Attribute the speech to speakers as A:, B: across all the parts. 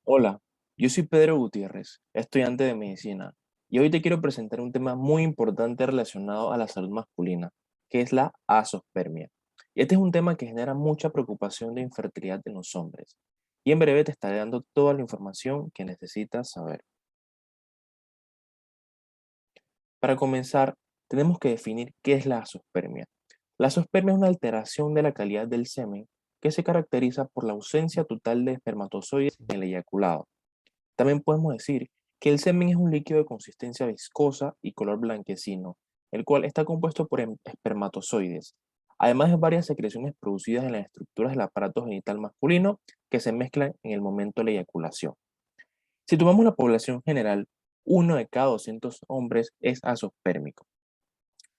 A: Hola, yo soy Pedro Gutiérrez, estudiante de medicina, y hoy te quiero presentar un tema muy importante relacionado a la salud masculina, que es la azoospermia. Y este es un tema que genera mucha preocupación de infertilidad en los hombres. Y en breve te estaré dando toda la información que necesitas saber. Para comenzar, tenemos que definir qué es la azoospermia. La azoospermia es una alteración de la calidad del semen que se caracteriza por la ausencia total de espermatozoides en el eyaculado. También podemos decir que el semen es un líquido de consistencia viscosa y color blanquecino, el cual está compuesto por espermatozoides, además de varias secreciones producidas en las estructuras del aparato genital masculino que se mezclan en el momento de la eyaculación. Si tomamos la población general, uno de cada 200 hombres es azospérmico.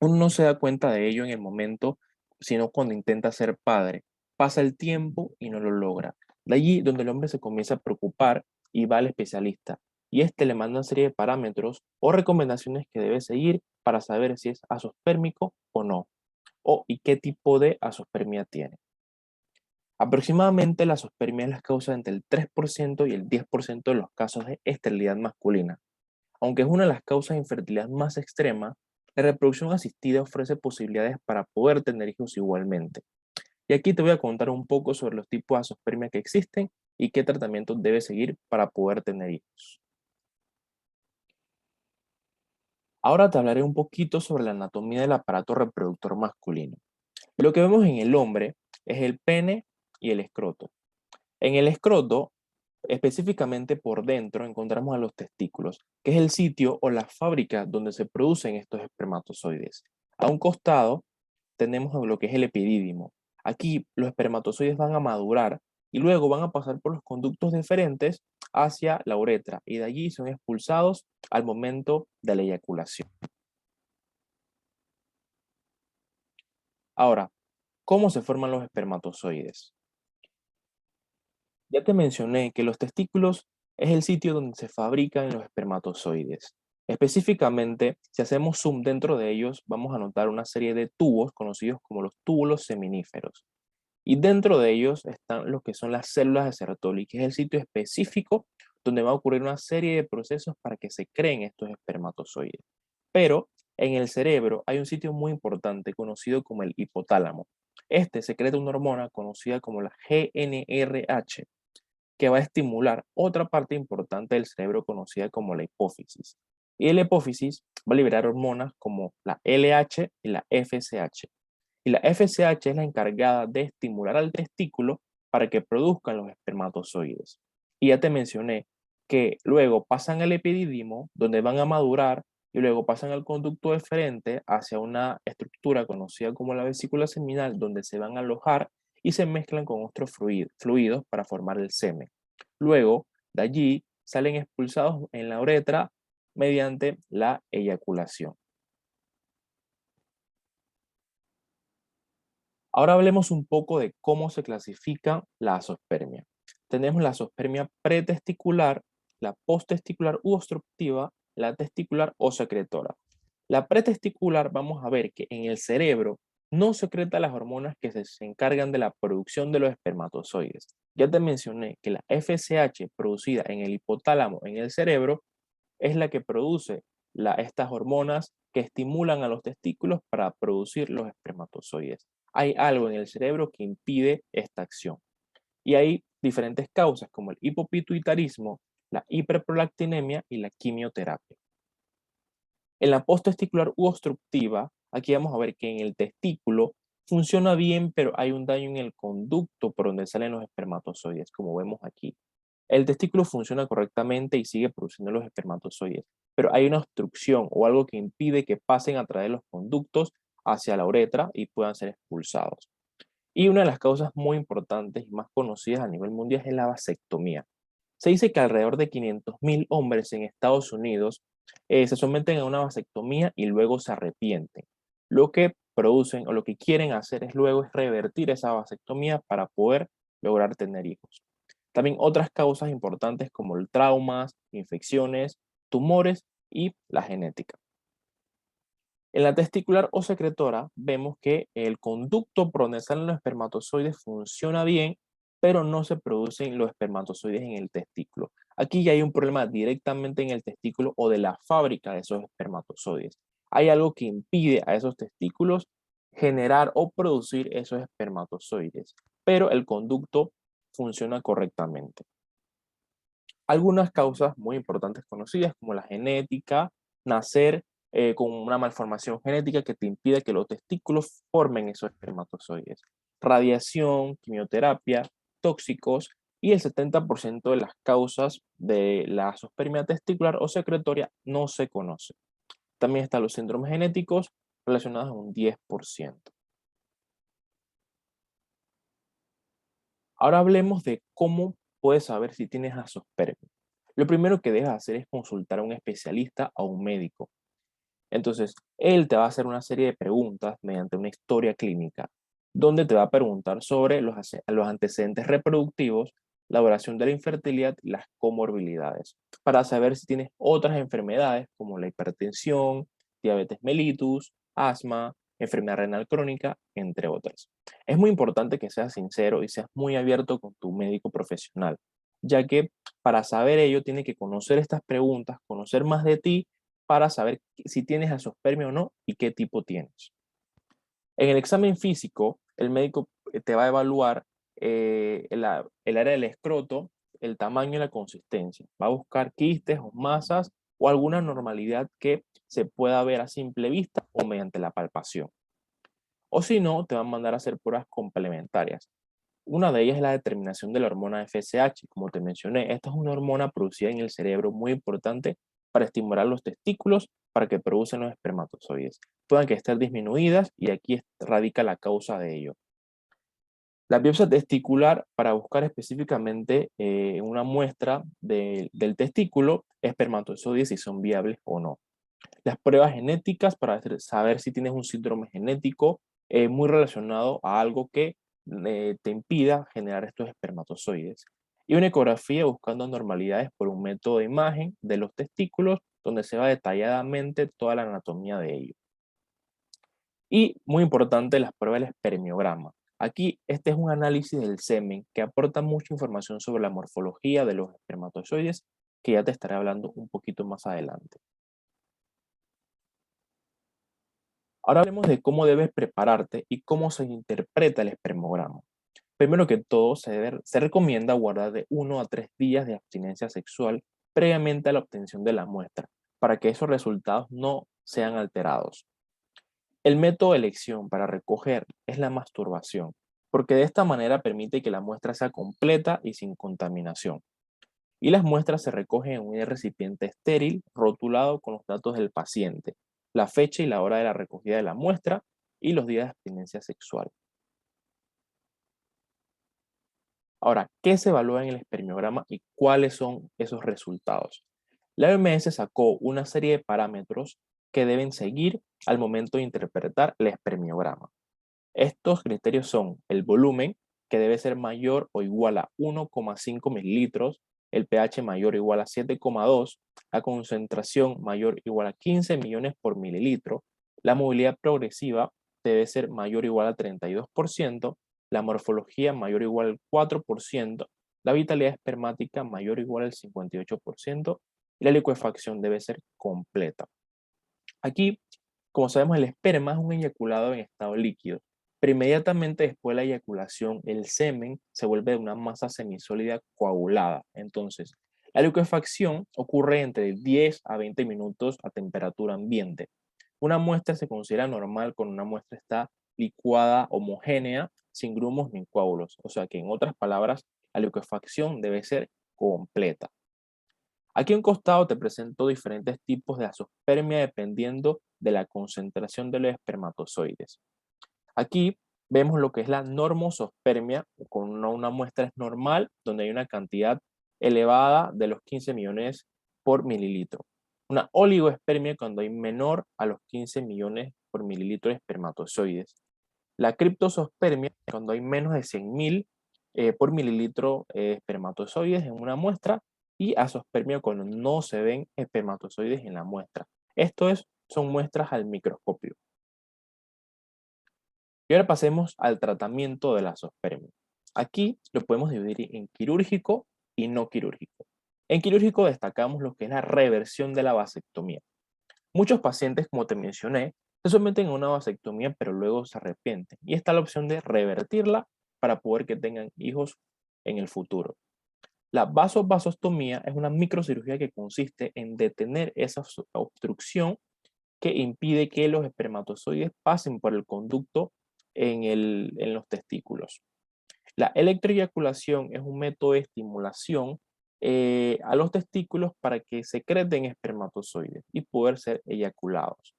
A: Uno no se da cuenta de ello en el momento, sino cuando intenta ser padre. Pasa el tiempo y no lo logra. De allí donde el hombre se comienza a preocupar y va al especialista. Y este le manda una serie de parámetros o recomendaciones que debe seguir para saber si es azospérmico o no, o y qué tipo de azoospermia tiene. Aproximadamente la azoospermia es la causa entre el 3% y el 10% de los casos de esterilidad masculina. Aunque es una de las causas de infertilidad más extrema, la reproducción asistida ofrece posibilidades para poder tener hijos igualmente. Y aquí te voy a contar un poco sobre los tipos de azoospermia que existen y qué tratamiento debes seguir para poder tener hijos. Ahora te hablaré un poquito sobre la anatomía del aparato reproductor masculino. Lo que vemos en el hombre es el pene y el escroto. En el escroto, específicamente por dentro, encontramos a los testículos, que es el sitio o la fábrica donde se producen estos espermatozoides. A un costado tenemos lo que es el epidídimo. Aquí los espermatozoides van a madurar y luego van a pasar por los conductos deferentes hacia la uretra y de allí son expulsados al momento de la eyaculación. Ahora, ¿cómo se forman los espermatozoides? Ya te mencioné que los testículos es el sitio donde se fabrican los espermatozoides. Específicamente, si hacemos zoom dentro de ellos, vamos a notar una serie de tubos conocidos como los túbulos seminíferos. Y dentro de ellos están lo que son las células de Sertoli, que es el sitio específico donde va a ocurrir una serie de procesos para que se creen estos espermatozoides. Pero en el cerebro hay un sitio muy importante conocido como el hipotálamo. Este secreta una hormona conocida como la GNRH, que va a estimular otra parte importante del cerebro conocida como la hipófisis. Y la hipófisis va a liberar hormonas como la LH y la FSH. Y la FSH es la encargada de estimular al testículo para que produzcan los espermatozoides. Y ya te mencioné que luego pasan al epidídimo, donde van a madurar, y luego pasan al conducto deferente hacia una estructura conocida como la vesícula seminal, donde se van a alojar y se mezclan con otros fluidos para formar el semen. Luego, de allí, salen expulsados en la uretra mediante la eyaculación. Ahora hablemos un poco de cómo se clasifica la azoospermia. Tenemos la azoospermia pretesticular, la posttesticular u obstructiva, la testicular o secretora. La pretesticular vamos a ver que en el cerebro no secreta las hormonas que se encargan de la producción de los espermatozoides. Ya te mencioné que la FSH producida en el hipotálamo en el cerebro es la que produce estas hormonas que estimulan a los testículos para producir los espermatozoides. Hay algo en el cerebro que impide esta acción. Y hay diferentes causas como el hipopituitarismo, la hiperprolactinemia y la quimioterapia. En la posttesticular u obstructiva, aquí vamos a ver que en el testículo funciona bien, pero hay un daño en el conducto por donde salen los espermatozoides, como vemos aquí. El testículo funciona correctamente y sigue produciendo los espermatozoides, pero hay una obstrucción o algo que impide que pasen a través de los conductos hacia la uretra y puedan ser expulsados. Y una de las causas muy importantes y más conocidas a nivel mundial es la vasectomía. Se dice que alrededor de 500.000 hombres en Estados Unidos se someten a una vasectomía y luego se arrepienten. Lo que producen o lo que quieren hacer es luego revertir esa vasectomía para poder lograr tener hijos. También otras causas importantes como el traumas, infecciones, tumores y la genética. En la testicular o secretora vemos que el conducto por donde salen los espermatozoides funciona bien, pero no se producen los espermatozoides en el testículo. Aquí ya hay un problema directamente en el testículo o de la fábrica de esos espermatozoides. Hay algo que impide a esos testículos generar o producir esos espermatozoides, pero el conducto funciona correctamente. Algunas causas muy importantes conocidas como la genética, nacer con una malformación genética que te impide que los testículos formen esos espermatozoides, radiación, quimioterapia, tóxicos y el 70% de las causas de la azoospermia testicular o secretoria no se conoce. También están los síndromes genéticos relacionados a un 10%. Ahora hablemos de cómo puedes saber si tienes azoospermia. Lo primero que debes hacer es consultar a un especialista o un médico. Entonces, él te va a hacer una serie de preguntas mediante una historia clínica, donde te va a preguntar sobre los antecedentes reproductivos, la duración de la infertilidad y las comorbilidades, para saber si tienes otras enfermedades como la hipertensión, diabetes mellitus, asma, enfermedad renal crónica, entre otras. Es muy importante que seas sincero y seas muy abierto con tu médico profesional, ya que para saber ello tiene que conocer estas preguntas, conocer más de ti para saber si tienes azoospermia o no y qué tipo tienes. En el examen físico, el médico te va a evaluar el área del escroto, el tamaño y la consistencia. Va a buscar quistes o masas o alguna normalidad que se pueda ver a simple vista o mediante la palpación. O si no, te van a mandar a hacer pruebas complementarias. Una de ellas es la determinación de la hormona FSH. Como te mencioné, esta es una hormona producida en el cerebro muy importante para estimular los testículos para que producen los espermatozoides. Puedan que estén disminuidas y aquí radica la causa de ello. La biopsia testicular para buscar específicamente una muestra del testículo, espermatozoides si son viables o no. Las pruebas genéticas para saber si tienes un síndrome genético muy relacionado a algo que te impida generar estos espermatozoides. Y una ecografía buscando anormalidades por un método de imagen de los testículos donde se va detalladamente toda la anatomía de ellos. Y muy importante, las pruebas del espermiograma. Aquí este es un análisis del semen que aporta mucha información sobre la morfología de los espermatozoides que ya te estaré hablando un poquito más adelante. Ahora hablemos de cómo debes prepararte y cómo se interpreta el espermograma. Primero que todo, se recomienda guardar de 1 a 3 días de abstinencia sexual previamente a la obtención de la muestra, para que esos resultados no sean alterados. El método de elección para recoger es la masturbación, porque de esta manera permite que la muestra sea completa y sin contaminación. Y las muestras se recogen en un recipiente estéril rotulado con los datos del paciente, la fecha y la hora de la recogida de la muestra y los días de abstinencia sexual. Ahora, ¿qué se evalúa en el espermiograma y cuáles son esos resultados? La OMS sacó una serie de parámetros que deben seguir al momento de interpretar el espermiograma. Estos criterios son el volumen, que debe ser mayor o igual a 1,5 mililitros, el pH mayor o igual a 7,2, la concentración mayor o igual a 15 millones por mililitro, la movilidad progresiva debe ser mayor o igual a 32%, la morfología mayor o igual al 4%, la vitalidad espermática mayor o igual al 58% y la licuefacción debe ser completa. Aquí, como sabemos, el esperma es un eyaculado en estado líquido, pero inmediatamente después de la eyaculación, el semen se vuelve de una masa semisólida coagulada. Entonces, la licuefacción ocurre entre 10 a 20 minutos a temperatura ambiente. Una muestra se considera normal cuando una muestra está licuada, homogénea, sin grumos ni coágulos. O sea que, en otras palabras, la licuefacción debe ser completa. Aquí a un costado te presento diferentes tipos de azoospermia dependiendo de la concentración de los espermatozoides. Aquí vemos lo que es la normosospermia, con una muestra normal, donde hay una cantidad elevada de los 15 millones por mililitro. Una oligoespermia cuando hay menor a los 15 millones por mililitro de espermatozoides. La criptosospermia cuando hay menos de 100.000 por mililitro de espermatozoides en una muestra y azoospermia cuando no se ven espermatozoides en la muestra. Son muestras al microscopio. Y ahora pasemos al tratamiento de la azoospermia. Aquí lo podemos dividir en quirúrgico y no quirúrgico. En quirúrgico destacamos lo que es la reversión de la vasectomía. Muchos pacientes, como te mencioné, se someten a una vasectomía pero luego se arrepienten y está la opción de revertirla para poder que tengan hijos en el futuro. La vasostomía es una microcirugía que consiste en detener esa obstrucción que impide que los espermatozoides pasen por el conducto en los testículos. La electroeyaculación es un método de estimulación a los testículos para que secreten espermatozoides y poder ser eyaculados.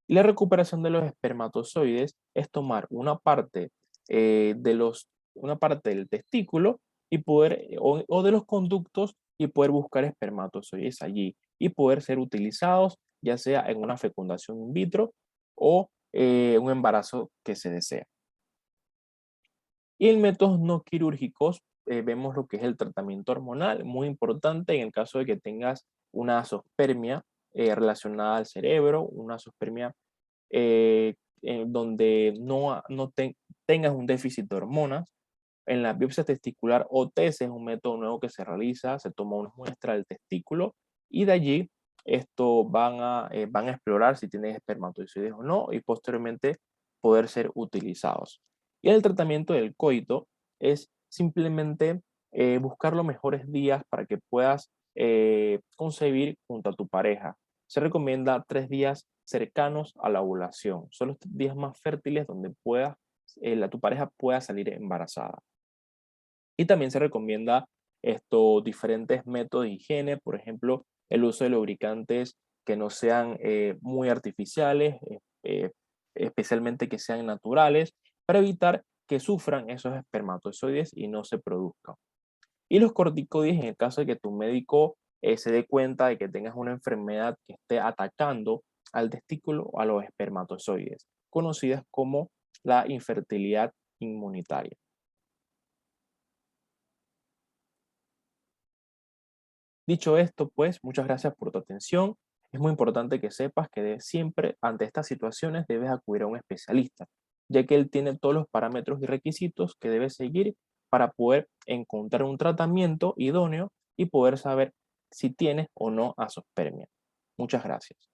A: Y la recuperación de los espermatozoides es tomar una parte del testículo y poder, o de los conductos y poder buscar espermatozoides allí y poder ser utilizados ya sea en una fecundación in vitro o un embarazo que se desea. Y en métodos no quirúrgicos vemos lo que es el tratamiento hormonal, muy importante en el caso de que tengas una azoospermia relacionada al cerebro, una azoospermia en donde tengas un déficit de hormonas. En la biopsia testicular OTS es un método nuevo que se realiza, se toma una muestra del testículo y de allí van a explorar si tienes espermatozoides o no y posteriormente poder ser utilizados. Y el tratamiento del coito es simplemente buscar los mejores días para que puedas concebir junto a tu pareja. Se recomienda 3 días cercanos a la ovulación. Son los días más fértiles donde tu pareja pueda salir embarazada. Y también se recomienda estos diferentes métodos de higiene, por ejemplo, el uso de lubricantes que no sean muy artificiales, eh, especialmente que sean naturales, para evitar que sufran esos espermatozoides y no se produzcan. Y los corticoides, en el caso de que tu médico se dé cuenta de que tengas una enfermedad que esté atacando al testículo o a los espermatozoides, conocidas como la infertilidad inmunitaria. Dicho esto, pues, muchas gracias por tu atención. Es muy importante que sepas que siempre ante estas situaciones debes acudir a un especialista, ya que él tiene todos los parámetros y requisitos que debes seguir para poder encontrar un tratamiento idóneo y poder saber si tienes o no azoospermia. Muchas gracias.